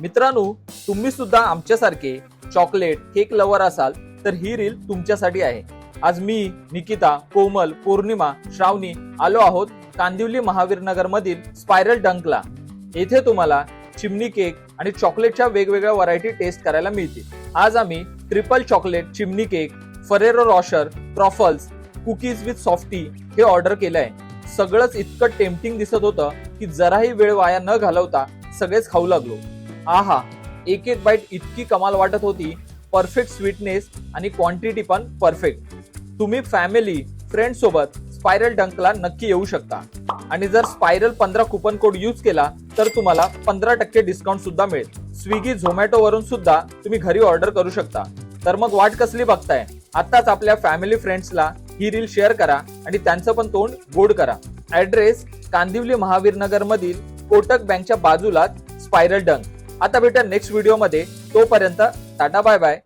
मित्रांनो, तुम्ही सुद्धा आमच्यासारखे चॉकलेट केक लवर असाल तर ही रील तुमच्यासाठी आहे। आज मी, निकिता, कोमल, पौर्णिमा, श्रावणी आलो आहोत कांदिवली महावीर नगर मधील स्पायरल डंकला। येथे तुम्हाला चिमणी केक आणि चॉकलेटच्या वेगवेगळ्या व्हरायटी टेस्ट करायला मिळतील। आज आम्ही triple chocolate chimney cake, Ferrero Rocher, truffles, cookies with softy हे ऑर्डर केलंय। सगळंच इतकं टेम्पटिंग दिसत होतं की जराही वेळ वाया न घालवता सगळेच खाऊ लागलो। आहा, एक एक बाईट इतकी कमाल वाटत होती। परफेक्ट स्वीटनेस आणि क्वांटिटी पण परफेक्ट। तुम्ही फॅमिली, फ्रेंड सोबत स्पायरल डंकला नक्की येऊ शकता आणि जर स्पायरल 15 कुपन कोड यूज केला तर तुम्हाला 15% डिस्काउंट सुद्धा मिळेल। स्विगी, झोमॅटो वरून सुद्धा तुम्ही घरी ऑर्डर करू शकता। तर मग वाट कसली बघताय? आताच आपल्या फॅमिली फ्रेंड्सला ही रील शेअर करा आणि त्यांचं पण तोंड गोड करा। ऍड्रेस कांदिवली महावीर नगर मधील कोटक बँकच्या बाजूलाच स्पायरल डंक। आता भेटा नेक्स्ट व्हिडिओ मध्ये, तोपर्यंत टाटा बाय बाय।